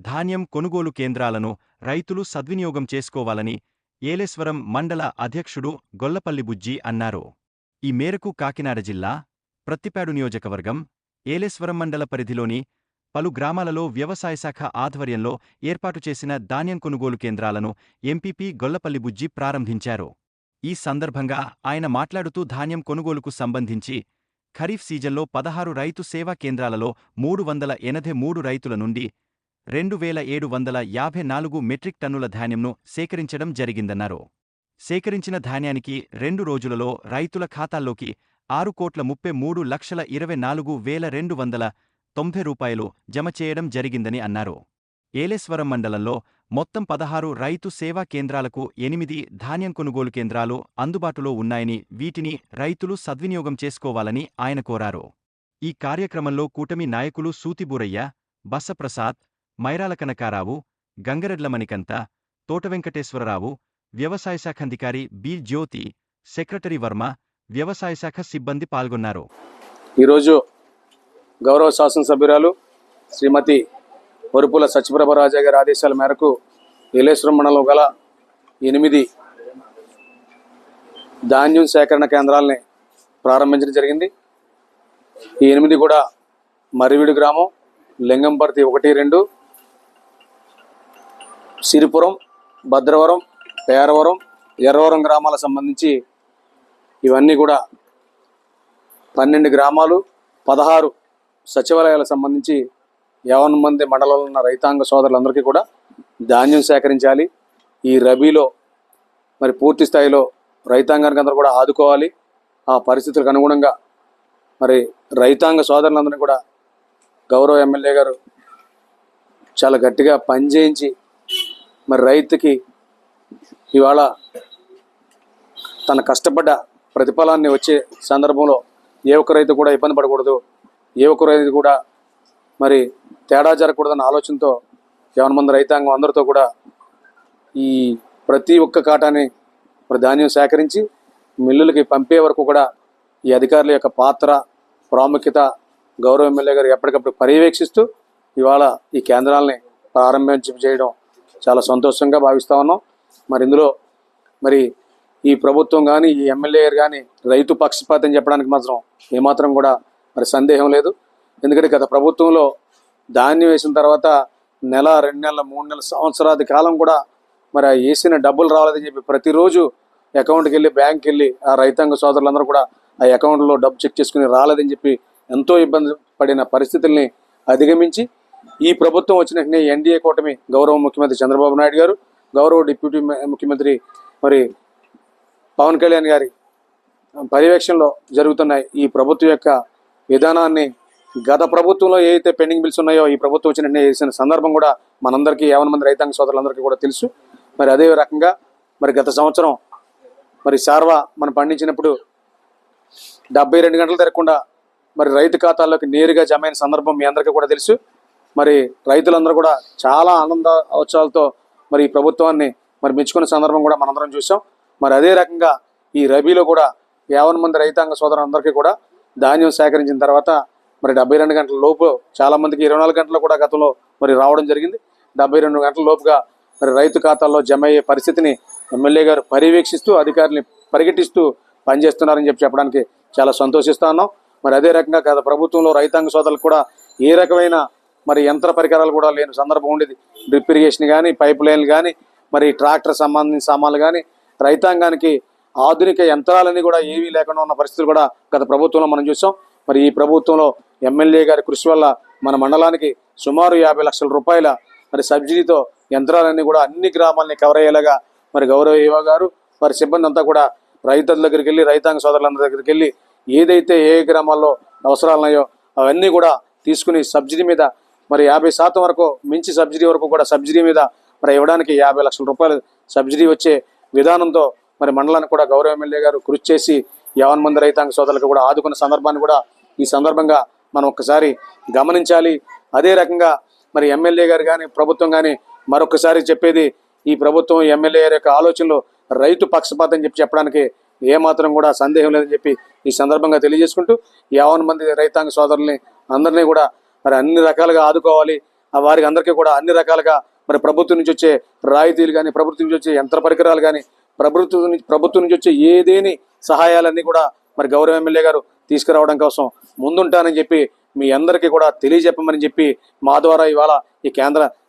ధాన్యం కొనుగోలు కేంద్రాలను రైతులు సద్వినియోగం చేసుకోవాలని ఏలేశ్వరం మండల అధ్యక్షుడు గొల్లపల్లి బుజ్జి అన్నారు. ఈ మేరకు కాకినాడ జిల్లా ప్రత్తిపాడు నియోజకవర్గం ఏలేశ్వరం మండల పరిధిలోని పలు గ్రామాలలో వ్యవసాయ శాఖ ఆధ్వర్యంలో ఏర్పాటు చేసిన ధాన్యం కొనుగోలు కేంద్రాలను ఎంపీపీ గొల్లపల్లి బుజ్జి ప్రారంభించారు. ఈ సందర్భంగా ఆయన మాట్లాడుతూ ధాన్యం కొనుగోలుకు సంబంధించి ఖరీఫ్ సీజన్లో 16 రైతు సేవా కేంద్రాలలో 383 రైతుల నుండి 2754 మెట్రిక్ టన్నుల ధాన్యంను సేకరించడం జరిగిందన్నారు. సేకరించిన ధాన్యానికి 2 రోజులలో రైతుల ఖాతాల్లోకి 6,33,24,290 రూపాయలు జమ చేయడం జరిగిందని అన్నారు. ఏలేశ్వరం మండలంలో మొత్తం 16 రైతు సేవా కేంద్రాలకు 8 ధాన్యం కొనుగోలు కేంద్రాలు అందుబాటులో ఉన్నాయని, వీటిని రైతులు సద్వినియోగం చేసుకోవాలని ఆయన కోరారు. ఈ కార్యక్రమంలో కూటమి నాయకులు సూతిబూరయ్య, బసప్రసాద్, మైరాల కనకారావు, గంగరెడ్ల మణికంత, తోటవెంకటేశ్వరరావు, వ్యవసాయ శాఖాధికారి బి. జ్యోతి, సెక్రటరీ వర్మ, వ్యవసాయ శాఖ సిబ్బంది పాల్గొన్నారు. ఈరోజు గౌరవ శాసనసభ్యురాలు శ్రీమతి వరుపుల సత్యప్రభరాజా గారి ఆదేశాల మేరకు ఏలేశ్వరం మండలంలో గల 8 ధాన్యం సేకరణ కేంద్రాలని ప్రారంభించడం జరిగింది. ఈ 8 కూడా మర్రివీడు గ్రామం, లింగంపర్తి 1, 2, సిరిపురం, భద్రవరం, పేరవరం, ఎర్రవరం గ్రామాలకు సంబంధించి ఇవన్నీ కూడా 12 గ్రామాలు, 16 సచివాలయాలకు సంబంధించి 50 మంది మండలంలో ఉన్న రైతాంగ సోదరులందరికీ కూడా ధాన్యం సేకరించాలి. ఈ రబీలో మరి పూర్తి స్థాయిలో రైతాంగానికి అందరూ కూడా ఆదుకోవాలి. ఆ పరిస్థితులకు అనుగుణంగా మరి రైతాంగ సోదరులందరినీ కూడా గౌరవ ఎమ్మెల్యే గారు చాలా గట్టిగా పనిచేయించి మరి రైతుకి ఇవాళ తన కష్టపడ్డ ప్రతిఫలాన్ని వచ్చే సందర్భంలో ఏ ఒక్క రైతు కూడా ఇబ్బంది పడకూడదు, ఏ ఒక్క రైతు కూడా మరి తేడా జరగకూడదన్న ఆలోచనతో 50 మంది రైతాంగం అందరితో కూడా ఈ ప్రతి ఒక్క కాటాన్ని మరి ధాన్యం సేకరించి మిల్లులకి పంపే వరకు కూడా ఈ అధికారుల యొక్క పాత్ర, ప్రాముఖ్యత గౌరవ ఎమ్మెల్యే గారు ఎప్పటికప్పుడు పర్యవేక్షిస్తూ ఇవాళ ఈ కేంద్రాలని చేయడం చాలా సంతోషంగా భావిస్తూ ఉన్నాం. మరి ఇందులో మరి ఈ ప్రభుత్వం కానీ ఈ ఎమ్మెల్యే గారు కానీ రైతు పక్షపాతం చెప్పడానికి మాత్రం ఏమాత్రం కూడా మరి సందేహం లేదు. ఎందుకంటే గత ప్రభుత్వంలో ధాన్యం వేసిన తర్వాత నెల, 2 నెలల, 3 నెలల, సంవత్సరాది కాలం కూడా మరి వేసిన డబ్బులు రావాలని చెప్పి ప్రతిరోజు అకౌంట్కి వెళ్ళి బ్యాంక్కి వెళ్ళి ఆ రైతాంగ సోదరులందరూ కూడా ఆ అకౌంట్లో డబ్బు చెక్ చేసుకుని రాలేదని చెప్పి ఎంతో ఇబ్బంది పడిన పరిస్థితుల్ని అధిగమించి ఈ ప్రభుత్వం వచ్చిన ఎన్డీఏ కూటమి గౌరవ ముఖ్యమంత్రి చంద్రబాబు నాయుడు గారు, గౌరవ డిప్యూటీ ముఖ్యమంత్రి మరి పవన్ కళ్యాణ్ గారి పర్యవేక్షణలో జరుగుతున్న ఈ ప్రభుత్వం యొక్క విధానాన్ని గత ప్రభుత్వంలో ఏదైతే పెండింగ్ బిల్స్ ఉన్నాయో ఈ ప్రభుత్వం వచ్చిన చేసిన సందర్భం కూడా మనందరికీ 50 మంది రైతాంగ సోదరులందరికీ కూడా తెలుసు. మరి అదే రకంగా మరి గత సంవత్సరం మరి సార్వా మనం పండించినప్పుడు 72 గంటలు తిరగకుండా మరి రైతు ఖాతాల్లోకి నేరుగా జమ అయిన సందర్భం మీ అందరికీ కూడా తెలుసు. మరి రైతులందరూ కూడా చాలా ఆనంద ఉత్సవాలతో మరి ఈ ప్రభుత్వాన్ని మరి మెచ్చుకున్న సందర్భం కూడా మనందరం చూసాం. మరి అదే రకంగా ఈ రబీలో కూడా 50 మంది రైతాంగ సోదరులందరికీ కూడా ధాన్యం సేకరించిన తర్వాత మరి 72 గంటల లోపు, చాలామందికి 24 గంటలు కూడా గతంలో మరి రావడం జరిగింది. 72 గంటల లోపుగా మరి రైతు ఖాతాల్లో జమ అయ్యే పరిస్థితిని ఎమ్మెల్యే గారు పర్యవేక్షిస్తూ అధికారులని పరిగెట్టిస్తూ పనిచేస్తున్నారని చెప్పడానికి చాలా సంతోషిస్తా ఉన్నాం. మరి అదే రకంగా గత ప్రభుత్వంలో రైతాంగ సోదరులకు కూడా ఏ రకమైన మరి యంత్ర పరికరాలు కూడా లేని సందర్భం ఉండేది. డ్రిప్ ఇరిగేషన్ కానీ, పైప్ లైన్లు కానీ, మరి ట్రాక్టర్ సంబంధించిన సామాన్లు కానీ, రైతాంగానికి ఆధునిక యంత్రాలన్నీ కూడా ఏవీ లేకుండా ఉన్న పరిస్థితులు కూడా గత ప్రభుత్వంలో మనం చూసాం. మరి ఈ ప్రభుత్వంలో ఎమ్మెల్యే గారి కృషి వల్ల మన మండలానికి సుమారు 50 లక్షల రూపాయల మరి సబ్సిడీతో యంత్రాలన్నీ కూడా అన్ని గ్రామాలని కవర్ అయ్యేలాగా మరి గౌరవ ఈవో గారు వారి సిబ్బంది అంతా కూడా రైతుల దగ్గరికి వెళ్ళి, రైతాంగ సోదరులందరి దగ్గరికి వెళ్ళి ఏదైతే ఏ గ్రామాల్లో అవసరాలు ఉన్నాయో అవన్నీ కూడా తీసుకుని సబ్సిడీ మీద మరి 50% వరకు మించి సబ్సిడీ వరకు కూడా సబ్సిడీ మీద మరి ఇవ్వడానికి 50 లక్షల రూపాయలు సబ్సిడీ వచ్చే విధానంతో మరి మండలానికి కూడా గౌరవ ఎమ్మెల్యే గారు కృషి చేసి 50 మంది రైతాంగ సోదరులకు కూడా ఆదుకున్న సందర్భాన్ని కూడా ఈ సందర్భంగా మనం ఒక్కసారి గమనించాలి. అదే రకంగా మరి ఎమ్మెల్యే గారు కానీ ప్రభుత్వం కానీ మరొకసారి చెప్పేది, ఈ ప్రభుత్వం ఎమ్మెల్యే గారి యొక్క ఆలోచనలు రైతు పక్షపాతం చెప్పడానికి ఏమాత్రం కూడా సందేహం లేదని చెప్పి ఈ సందర్భంగా తెలియజేసుకుంటూ 50 మంది రైతాంగ సోదరుల్ని అందరినీ కూడా మరి అన్ని రకాలుగా ఆదుకోవాలి. వారికి అందరికీ కూడా అన్ని రకాలుగా మరి ప్రభుత్వం నుంచి వచ్చే రాయితీలు కానీ, ప్రభుత్వం నుంచి వచ్చే యంత్ర పరికరాలు కానీ, ప్రభుత్వం నుంచి వచ్చే ఏదేని సహాయాలన్నీ కూడా మరి గౌరవ ఎమ్మెల్యే గారు తీసుకురావడం కోసం ముందుంటానని చెప్పి మీ అందరికీ కూడా తెలియజెప్పమని చెప్పి మా ద్వారా ఇవాళ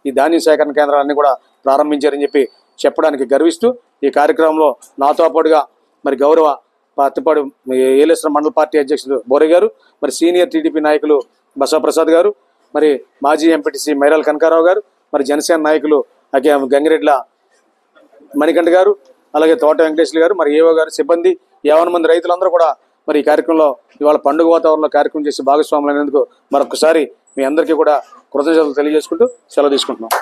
ఈ ధాన్యం సేకరణ కేంద్రాలన్నీ కూడా ప్రారంభించారని చెప్పి చెప్పడానికి గర్విస్తూ ఈ కార్యక్రమంలో నాతో పాటుగా మరి గౌరవ పత్తిపాడు ఏలేశ్వరం మండల పార్టీ అధ్యక్షుడు బోరే గారు, మరి సీనియర్ టీడీపీ నాయకులు బసవప్రసాద్ గారు, మరి మాజీ ఎంపీటీసీ మైరాల కనకారావు గారు, మరి జనసేన నాయకులు గంగిరెడ్ల మణికంఠ గారు, అలాగే తోట వెంకటేశ్వర గారు, మరి ఏవో గారు, సిబ్బంది 50 మంది రైతులందరూ కూడా మరి ఈ కార్యక్రమంలో ఇవాళ పండుగ వాతావరణంలో కార్యక్రమం చేసి భాగస్వాములైనందుకు మరొకసారి మీ అందరికీ కూడా కృతజ్ఞతలు తెలియజేసుకుంటూ సెలవు తీసుకుంటున్నాం.